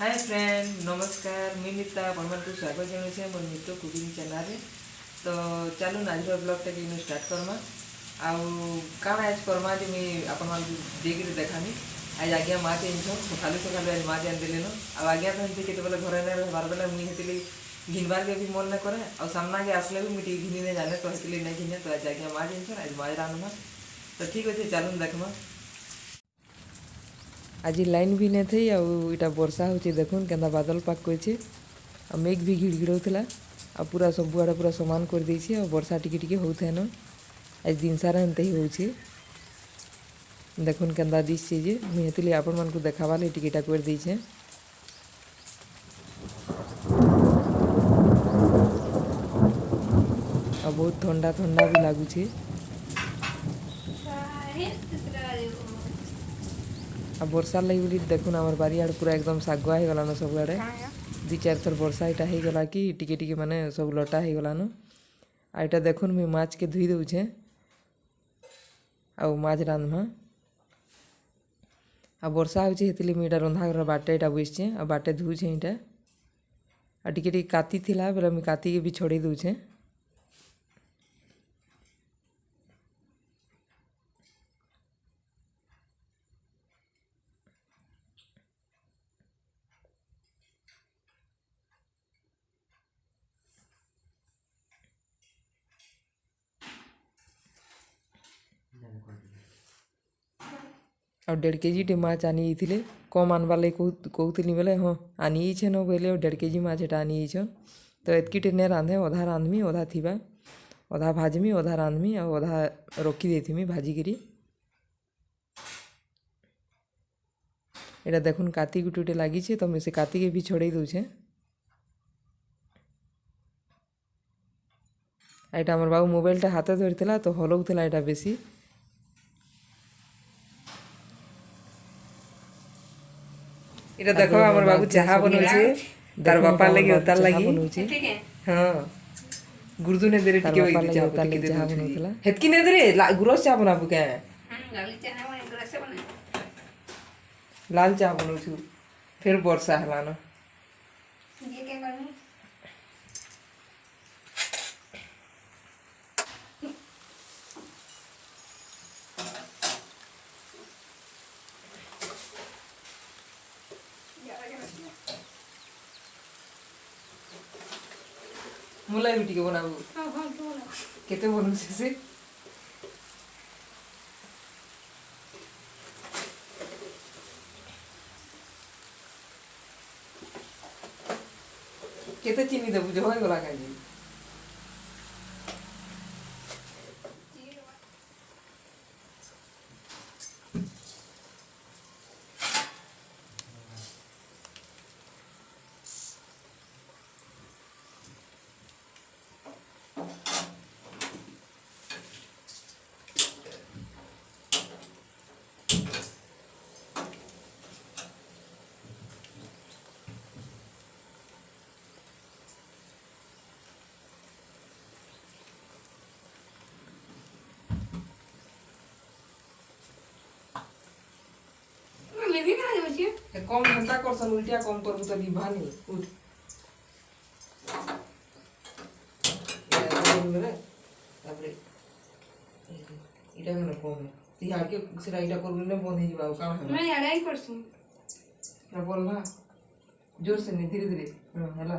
Hi friend नमस्कार मुई नीता आपन को स्वागत जनाऊे मोर नित्य कुकिंग चैनल रे। तो चलो आज ब्लॉगटा कि स्टार्ट करमा आउ काण आज करमा जे मुई आपन मान देख देखामी। आज आज्ञा माछ आनछ सकालू सकालू आज माछ आनदेलेन आज्ञा तो हमें केत बेले घर ना रहबार बेले मुई हेतिली घिनबार के भी मन ना करे और सामना के आसले भी मुझे घिनी नहीं जाने तो हेतिली नहीं घिने। तो आज आज्ञा माछ आनछ आज माछ रान्धमा। तो ठीक अच्छे चलो देखमा। आज लाइन भी नहीं थी आटा वर्षा होची देखुन केंदा बादल पाक करछे आ मेघ भी घिड़घिड़ौला आ पूरा सबुआड़े पूरा समान कर देछि आ वर्षा टिके टिके होथे न आज दिन सारा एंते ही होछि। देखुन केंदा दिसछे जे मुई हेतिली आपन मन को देखावा ले टिकेटा कर देछे। आ बहुत ठंडा ठंडा भी लागुछे। आ वर्षा लगी बोली देखुन आमर बारियाड़ पूरा एकदम सागुआ हो गलान सब आड़े दु चार थर वर्षा इटा हो गला कि टिके टिके माने सब लटा हो गलान। आ इटा देखुन मुई माछ के धुई दउछे आ माछ रांधमा। आ वर्षा होचे हेतिली मुई इटा रंधा घर बाटे इटा बसछे आ बाटे धुछे इटा आ टिके टिके काती थिला बेले मुई काती के भी छोड़े दउछे। और 1.5 केजी टे माछ आनी थे कम आनबार लगे कहूली बेले हाँ आनी न बोले 1.5 केजी माछ एटा आनी तो एतकी टे नहीं रांधे अधा रांधमी अधा थीबा अधा भाजमी अधा रांधमी और अधा रखी देथीमी भाजिकी। एटा देखुन काती गुटे लगी तो मुझे से काती के भी छोड़े दउछे। एटा हमर बाबू मोबाइलटा हाथ धरला तो हलौला एटा बेसी। इटा देखो हमर बाबू चाहा बनौछे तार बापा लगी उतार लगी बनौछे। हां गुरदु ने देरे टिके होई चाहा उतार लगी चाहा बनौला हेतकी ने देरे गुरस चाहा बनाबू के लाल चाहा बने गुरस बने लाल चाहा बनौछु फिर वर्षा हला न ये के करनी मुलाई भी टिके बनाबू हां हां तो बना केते बनू से केते चीनी देबू जे होय गला काजी कम घंटा करसन उल्टिया कम करबू तो लिभानी उठ तापरे इटा मन कम ती आके सेरा इटा करबू ने बंद हे जाबा काम है मैं आड़ाई करछु ना बोल ना जोर से नहीं धीरे धीरे हां हला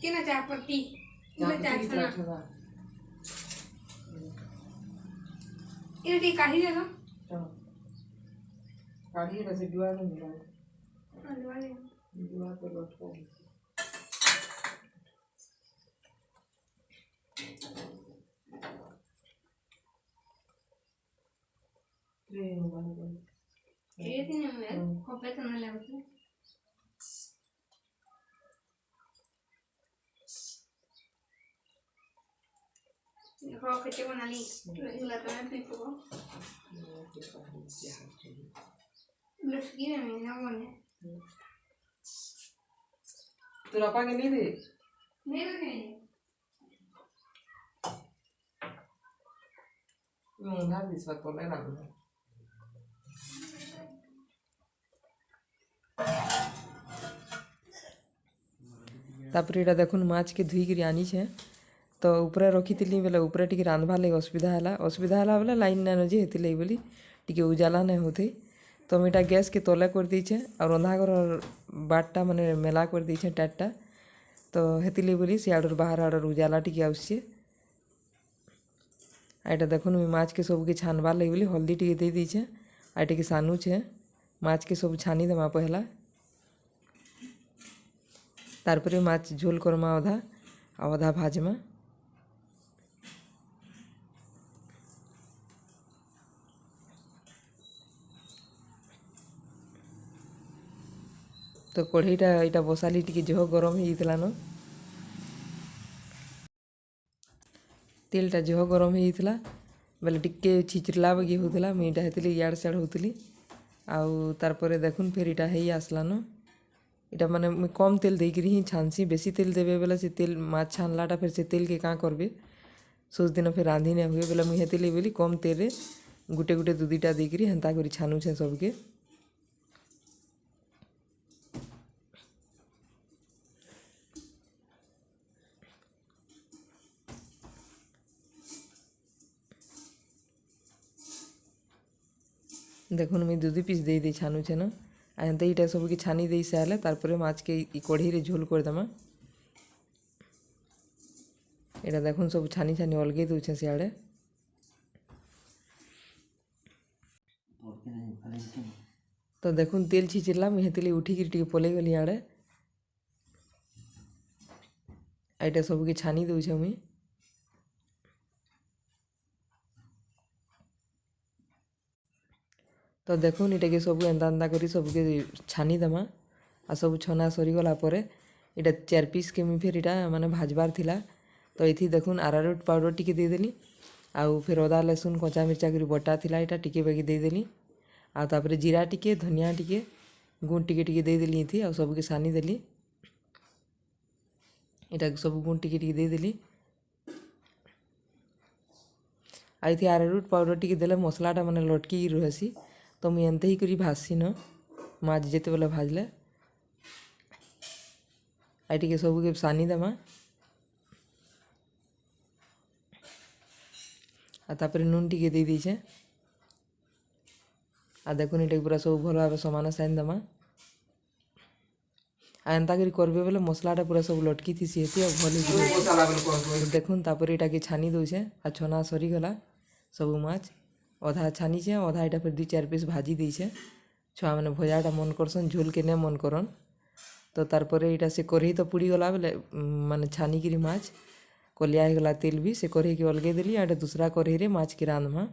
केना चाह पत्ती इटी काढी दे ना काढी वैसे दुआ नहीं मिला दुआ तो लटका ये तीन में खोपे तो ना लगते Kalau kecewa nali, ngeliatnya itu kok. Belum segini nih, namanya. Tuh apa ini deh? Ini kan ମୁଣ୍ଡା ଦିଶବା ତଲେ ରାନ୍ଧୁ ତାପରେ ଏଇଟା ଦେଖୁନ୍ ମାଛକେ ଧୁଇକିରି ଆନିଛେ ତ ଉପରେ ରଖିଥିଲି ବେଲେ ଉପରେ ଟିକେ ରାନ୍ଧବାର୍ ଲାଗି ଅସୁବିଧା ହେଲା ବେଲେ ଲାଇନ୍ ନାଇନ ଯେ ହେଥିଲାଗି ବୋଲି ଟିକେ ଉଜାଲା ନାଇଁ ହଉଥି ତ ମୁଇଁ ଏଇଟା ଗ୍ୟାସ୍କେ ତଲେ କରିଦେଇଛେ ଆଉ ରନ୍ଧାଘର ବାଟଟା ମାନେ ମେଲା କରିଦେଇଛେ ଟାଟଟା ତ ହେଥିଲାଗି ବୋଲି ସିଆଡ଼ରୁ ବାହାର ଆଡ଼ରୁ ଉଜାଲା ଟିକେ ଆସୁଛେ। ଏଇଟା ଦେଖୁନ୍ ମୁଇଁ ମାଛକେ ସବୁକେ ଛାନବାର୍ ଲାଗି ବୋଲି ହଳଦୀ ଟିକେ ଦେଇଛେ ଆଉ ଟିକେ ସାନୁଛେ ମାଛକେ ସବୁ ଛାନିଦେମା ପହେଲା ତାରପରେ ମାଛ ଝୋଲ କର୍ମା ଅଧା ଆଉ ଅଧା ଭାଜମା। ତ କଢ଼େଇଟା ଏଇଟା ବସାଲି ଟିକେ ଜହ ଗରମ ହେଇଯାଇଥିଲାନ ତେଲଟା ଜହ ଗରମ ହେଇଯାଇଥିଲା ବେଲେ ଟିକେ ଛିଚିର୍ଲା ବାଗି ହଉଥିଲା ମୁଇଁ ଏଇଟା ହେଥିଲି ଇଆଡ଼େ ସିଆଡ଼େ ହଉଥିଲି ଆଉ ତାରପରେ ଦେଖୁନ୍ ଫେର୍ ଏଇଟା ହେଇ ଆସଲାନ ଏଇଟା ମାନେ ମୁଇଁ କମ୍ ତେଲ ଦେଇକିରି ହିଁ ଛାନ୍ସି ବେଶୀ ତେଲ ଦେବେ ବେଲେ ସେ ତେଲ ମାଛ ଛାନଲାଟା ଫେର୍ ସେ ତେଲକେ କାଁ କରବେ ସୋଚ ଦିନ ଫେର୍ ରାନ୍ଧି ନାଇଁ ହୁଏ ବେଲେ ମୁଇଁ ହେଥିଲାଗି ବୋଲି କମ୍ ତେଲରେ ଗୁଟେ ଗୁଟେ ଦୁଇଟା ଦେଇକିରି ହେନ୍ତା କରି ଛାନୁଛେ ସବୁକେ। দেখুন মুই দুই পিস দেই ছানুছে না আর এনতে এইটা সবুকে ছানি দেই সারলে তারপরে মাছকে ই কড়াইরে ঝোল করে দেমা। এটা দেখুন সব ছানি ছানি অলগাই দউছে সিয়াড়ে তো দেখুন তেল ছিচিরলা মুই হেতিলি উঠিকি টিকে পলাই গলি আড়ে এইটা সবুকে ছানি দউছে মুই। তো দেখুন এটাকে সবু এন্তা এন্তা করি সবুকে ছানি দেমা আর সবু ছনা সরিগলা পরে এটা 4 পিসকে মুই ফের এটা মানে ভাজবার থিলা তো এথি দেখুন আরারুট পাউডর টিকে ଦେଇଦେଲି ଆଉ ଫେର୍ ଅଦା ଲେସୁନ କଞ୍ଚା ମିର୍ଚା କରି ବଟା ଥିଲା ଏଇଟା ଟିକେ ବାକି ଦେଇଦେଲି ଆଉ ତାପରେ ଜିରା ଟିକେ ଧନିଆ ଟିକେ ଗୁଣ୍ଡ ଟିକେ ଟିକେ ଦେଇଦେଲି ଏଥି ଆଉ ସବୁକେ ସାନିଦେଲି ଏଇଟା ସବୁ ଗୁଣ୍ଡ ଟିକେ ଟିକେ ଦେଇଦେଲି ଆଉ ଏଥି ଆରାରୁଟ ପାଉଡର ଟିକେ ଦେଲେ ମସଲାଟା ମାନେ ଲଟକିକି ରହେସି ତ ମୁଇଁ ଏନ୍ତେ ହି କରି ଭାଜସିନ ମାଛ ଯେତେବେଲେ ଭାଜଲେ ଆଉ ଟିକେ ସବୁକେ ସାନି ଦେମା ଆଉ ତାପରେ ନୁନ ଟିକେ ଦେଇ ଦେଇଛେ ଆଉ ଦେଖୁନ୍ ଏଟାকে ପୁରା ସବୁ ଭଲ ଭାବେ ସମାନ ସାନି ଦେମା ଆଉ ଏନ୍ତା କରି କରବେ ବେଲେ ମସଲାଟା ପୁରା ସବୁ ଲଟକି ଥିସି ହେତି ଆଉ ଭଲ ହେଇଯିବ। ଦେଖୁନ୍ ତାପରେ ଏଟାକେ ଛାନି ଦଉଛେ ଆଉ ଛନା ସରିଗଲା ସବୁ ମାଛ ଅଧା ଛାନିଛେ ଅଧା ଏଇଟା ଫେର୍ 2-4 ପିସ୍ ଭାଜି ଦେଇଛେ ଛୁଆମାନେ ଭଜାଟା ମନ କରସନ୍ ଝୋଲକେ ନେ ମନ କରନ୍ ତ ତାରପରେ ଏଇଟା ସେ କରେଇ ତ ପୁଡ଼ିଗଲା ବେଲେ ମାନେ ଛାନିକିରି ମାଛ କଲିଆ ହେଇଗଲା ତେଲ ବି ସେ କରେଇକି ଅଲଗେଇ ଦେଲି ଆଉ ଏଟା ଦୁସରା କରେଇରେ ମାଛକେ ରାନ୍ଧମା।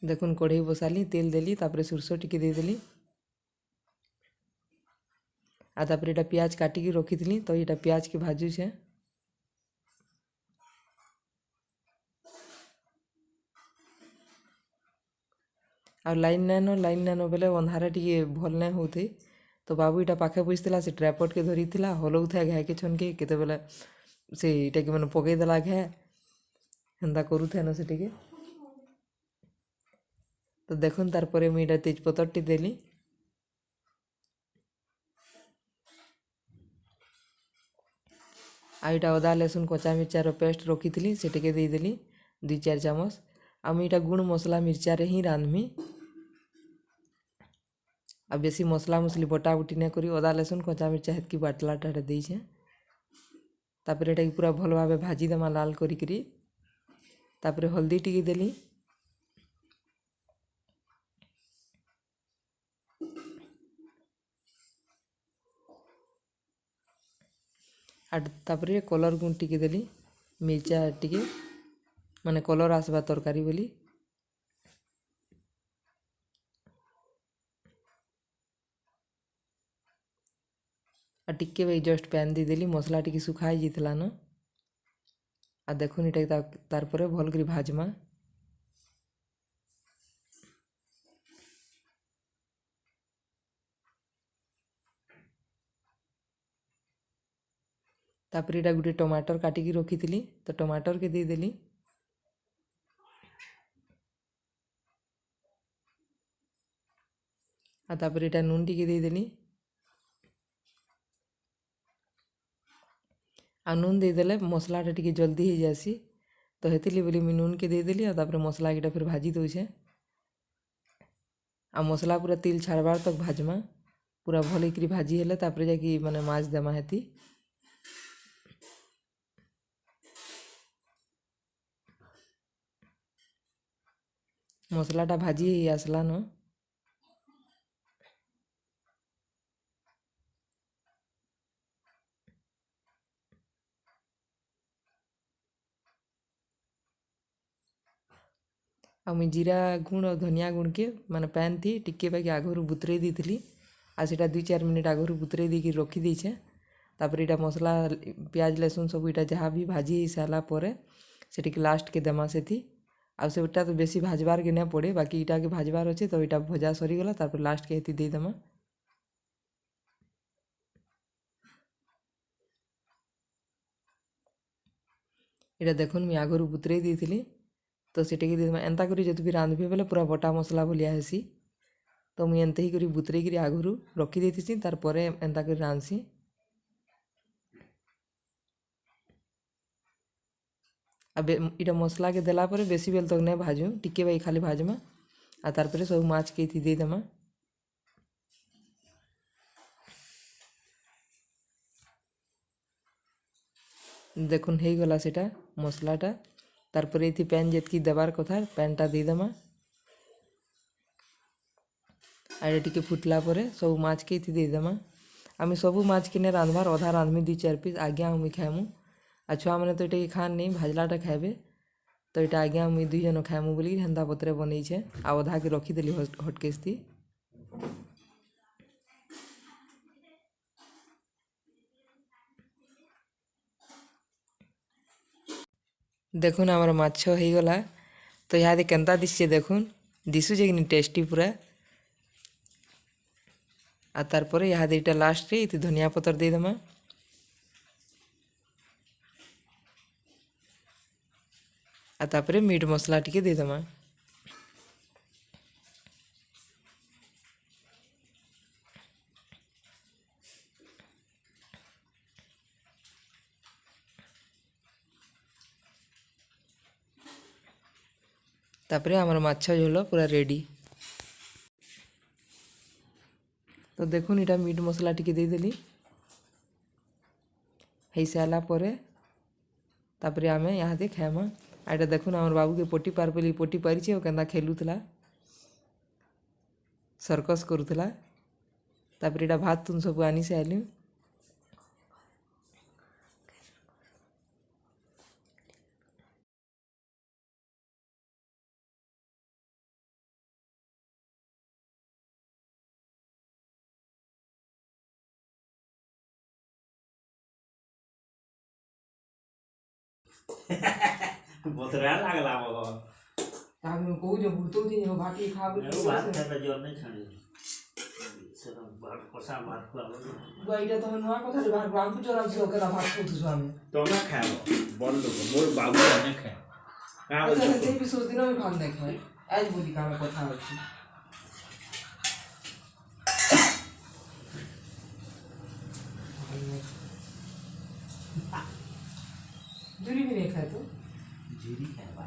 দেখুন কড়াই বসালি তেল দেলি তারপরে সরষ টিকে ଦେଇଦେଲି আর তারপরে এটা পিঁয়াজ কাটিকি রখিଥିଲି তো এটা পিঁয়াজকে ভাজুছে ଆଉ ଲାଇନ୍ ନାଇନ ବେଲେ ଅନ୍ଧାରେ ଟିକେ ଭଲ୍ ନାଇଁ ହଉଥି ତ ବାବୁ ଇଟା ପାଖେ ବସିଥିଲା ସେ ଟ୍ରାପଡ଼୍କେ ଧରିଥିଲା ହଲଉଥାଏ ଘାଏକେ ଛନ୍କେ କେତେବେଲେ ସେ ଇଟାକେ ମାନେ ପକେଇଦେଲା ଘାଏ ହେନ୍ତା କରୁଥାଏନ ସେ ଟିକେ ତ ଦେଖୁନ୍ ତାରପରେ ମୁଇଁ ଇଟା ତେଜପତରଟି ଦେଲି ଆଉ ଇଟା ଅଦା ଲେସୁନ କଞ୍ଚା ମିର୍ଚାର ପେଷ୍ଟ ରଖିଥିଲି ସେ ଟିକେ ଦେଇଦେଲି 2-4 ଚାମଚ ଆଉ ମୁଇଁ ଇଟା ଗୁଣ୍ଡ ମସଲା ମିର୍ଚାରେ ହିଁ ରାନ୍ଧମି ଆଉ ବେଶୀ ମସଲା ମୁସଲି ବଟା ବୁଟି ନାଇଁ କରି ଅଦା ଲେସୁନ କଞ୍ଚା ମିର୍ଚା ହେତ୍କି ବାଟଲାଟା ଏଟା ଦେଇଛେ ତାପରେ ଏଟାକେ ପୁରା ଭଲ ଭାବେ ଭାଜିଦେମା ଲାଲ କରିକିରି ତାପରେ ହଳଦୀ ଟିକେ ଦେଲି আর তারপরে কলর গুঁড় টিকে দেলি মির্চা টিকে মানে কলর আসবা তরকারি বলি আর টিকে ভাই জস্ট প্যান ଦେଇଦେଲି মশলা টিকে শুখা ହେଇଯାଇଥିଲା ন আর দেখুন এটাকে তারপরে ভাল করে ভাজমা तापर इटा गोटे टमाटर काटिकी रखी तो टमाटर के देदेली। आ तापर इटा नून टिके देदेली। आ नून देदेले मसलाटा टिके जल्दी हो जासी तो हेतिली बोली मुई नून के देदेली। आ तापर मसला इटा फिर भाजी दउछे। आ मसला पूरा तेल छाड़बार तक भाजमा पूरा भल करी भाजी हेले तापर जाकि माने माछ देमा हेती। मसलाटा भाजी ही आसला न आ मुई जीरा गुण और धनिया गुण के माने पैन थी टिके बाकी आगरू बुतरे दी आ सेटा 2-4 मिनट आगरू बुतरे दी रखी देछे। तापर इटा मसला प्याज लहसुन सब इटा जहाँ भी भाजी ही सारा परे सेटिक लास्ट के देमा सेथी। आ सेटा तो बेसी भाजबार के नहीं पड़े बाकी इटा के भाजबार अच्छे तो इटा भजा सरीगला तापर लास्ट के हेती दे देमा। इटा देखुन मुई आगरू बुतरे दी तो सेटाके देदेमा। एंता करी जदि भी रांधबे बेले पूरा बटा मसला भलिया हेसी तो मुई एंते ही करी बुतरे करी आगरू रखी देथिसी तार परे एंता करी रांधसी। अब इटा मसला के देला परे बेसी बेल तक नहीं भाजू टिके बाई खाली भाजमा। आ तार परे सब माछ के दे देमा। देखुन हो गला सेटा मसलाटा। तार परे इथि पैन जेतकी देबार कथा पैनटा दे देमा। आड़े टिके फुटला परे सब माछ के इथि दे देमा। आमी सबू माछ किने रांधबार अधा रांधमी 2-4 पीस आज्ञा मुई खाएमु। आ छुआ मैंने तो ये खान नहीं भाजलाटा खाएबे तो ये आज्ञा मुई 2 जन खाएमु बोली हेन्ता पत्रे बनईछे। आ अधा के रखीदेली हटकेस थी। देखुन आमर माछ हो गला तो यहाँ केन्ता दिशे देखुन दिशुचे कि टेस्टी पूरा। आ तार परे यहाँ इटा लास्ट रे इति धनिया पतर दे देमा। आ तापरे मीट मसला टिके दे देमा। तापरे आमर माछ झोल पूरा रेडी। तो देखुन इटा मीट मसला टिके दे देली हो सारा परे तापरे आमे यहाँ दे खाएमा। आटा देखुन आमर बाबू के पोटी पार पेली पोटी पारिछे ओ केन्ता खेलुथला सर्कस करुथला। तापरे इटा भात तुन सब आनी से आली। बोतरा लागला बाबा तामे को जो भूतो दिन हो भाटी खाबे वो बात करला जोर नहीं छाड़ी सर बात कोसा बात कर गाइडा तो नवा कथा रे बाहर बांकु जोरा से ओकरा भात को तुसु आमे तो ना खाओ बोल दो मोर बाबू ने खाए का बोल तो भी सोच दिन में भात नहीं खाए आज बोली काम कथा होची। जुरी भी नहीं खाए तो झुरी खाएबा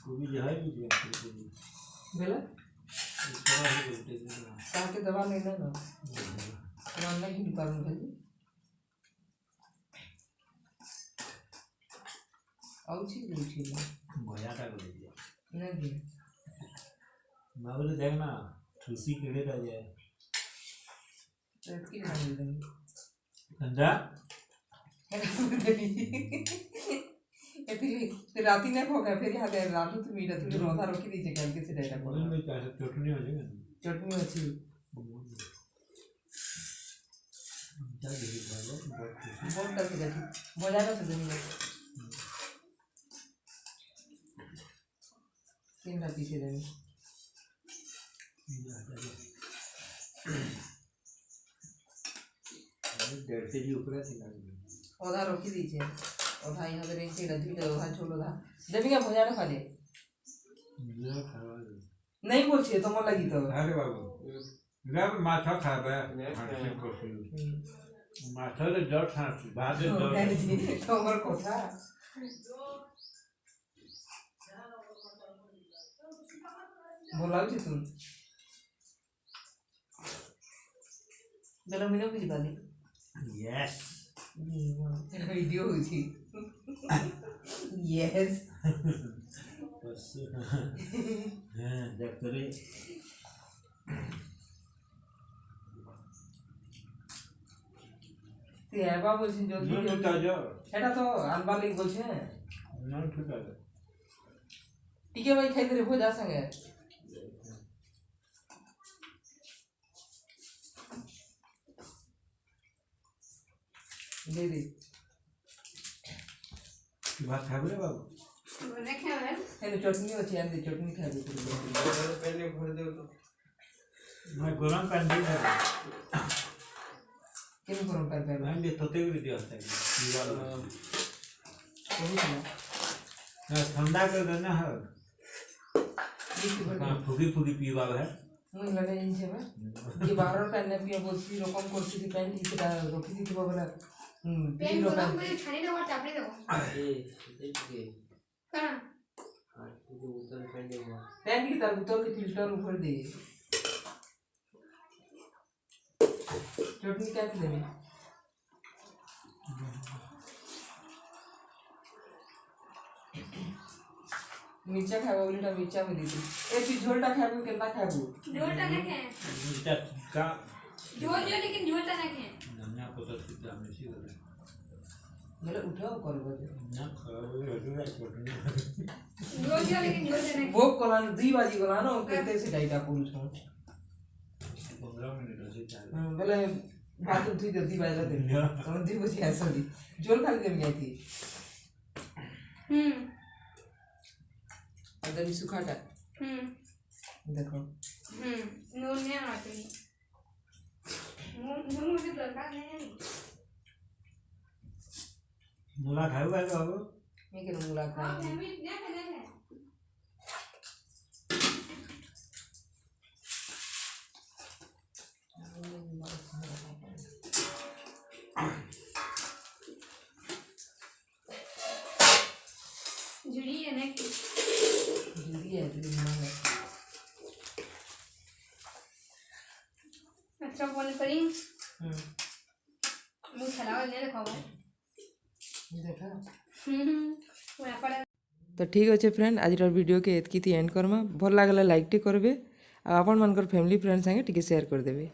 कोबी जो है भी बेला इस तरह ही बोलते हैं ताके दवा नहीं ना रान्ना की दुकान में खाली आउची रुची भया का बोल दिया नहीं मैं बोले देखना ठुसी केड़े रह जाए तो की खाने देंगे कंजा फिर राती नहीं खोगा फिर यहाँ देर रात तो मीठा तुझे रोधा रोकी दीजिए कल के से डेटा बोल में क्या चटनी हो जाएगा चटनी अच्छी क्या दे भालो बहुत कर सकती मजा का सकती नहीं तीन रात पीछे देंगे डेढ़ केजी ऊपर थी ଅଧା ରଖିଦେଇଛେ ଅଧା ଇହାଦେ ରହିଛେ ଏଇଟା ଦୁଇଟା ଅଧା ଝୋଲ ଅଧା ଦେବି କା ଭଜାଟା ଖାଲି ନାଇଁ ବୋଲଛେ ତମର ଲାଗି ତ ଆରେ ବାବୁ ଜब ମାଛ ଖାଇବେ ହାଁସି ପଶି ମାଛରେ ଜଟ ହାଁସି ଭାତ ତମର କଥା ଭଲ ଲାଗୁଛି ତୁ ବେଲ ମିନ ବୁଝିପାରିଲି यस ଭିଡ଼ିଓ ହଉଛି ୟେସ୍ बस हाँ डॉक्टरी ସେ ହେବା ବୋଲଛେ ଜଲ୍ଦି নুন ଜଲ୍ଦି তাজা ସେଟା ତ ଆନବାର୍ ଲାଗି ବୋଲଛେ নুন ঠিক আছে ଟିକେ ଭାଇ ଖାଇଦେଲେ ଭଜା ସାଙ୍ଗେ दे ভাত খাবে রে বাবু ହେଲେ ଚଟନି ଅଛି ଆଣି ଦେ ଚଟନି ଖାଇବେ मैं गरम पानी दे दे କେମିତି ଗରମ ପାଇ ପାଇବେ मैं दे तोते भी दिया था पीवा लो କହୁଥିଲା ना ठंडा कर देना है लिखी बड़ी हाँ फुकी फुकी पीवा है ମୁଁ ଇଲାଟା ଜାଣିଛେ ବା କି ବାହାରର ପାଣି ନା ପିଆ ବସି ରକମ କରୁଛି କି ପାଣି ସେଟା ରଖିଦେଇଥିବ ବୋଲେ पेन गरम করে ছানি দেব আর চাপড়ে দেব কারণ ପାଣି କି ତାର ବୋତଲ के फिल्टर ऊपर दे चटनी क्या देवे मिर्चा खाबो बोली ना मिर्चा में दीदी ए तू झोलटा खाबो केतना खाबो झोलटा ना खाए इसका का झोल जो लेकिन झोलटा ना खाए ना पता कितना में सी होगा बोले उठाओ करबो ना खाओ रे हटूरा छोटनी झोल जो लेकिन झोलटा ना वो कोला 2 बाजी कोला ना केते से डाइटा पुरुष हूं 15 मिनट से चाल बोले बात तो थी 2 बाजी दे तुम 2 बजे आसली झोल खाली दे गई थी अंदर भी सुखाटा देखो नून नहीं आती नून मुझे दरकार नहीं है मुला खाओ बाबू बाबू मैं के मुलाकात आप फैमिली ना खाने है जुड़ी है ना कि जल्दी है जल्दी मांगे अच्छा बोल करी मुझे खिलाओ नहीं रखा देखा पूरा पड़ा तो ठीक अच्छे फ्रेंड आज वीडियो के एतकी एंड करमा भल लगला लाइक टी करबे आ आपन मानकर फैमिली फ्रेंड संगे टिके शेयर कर देबे।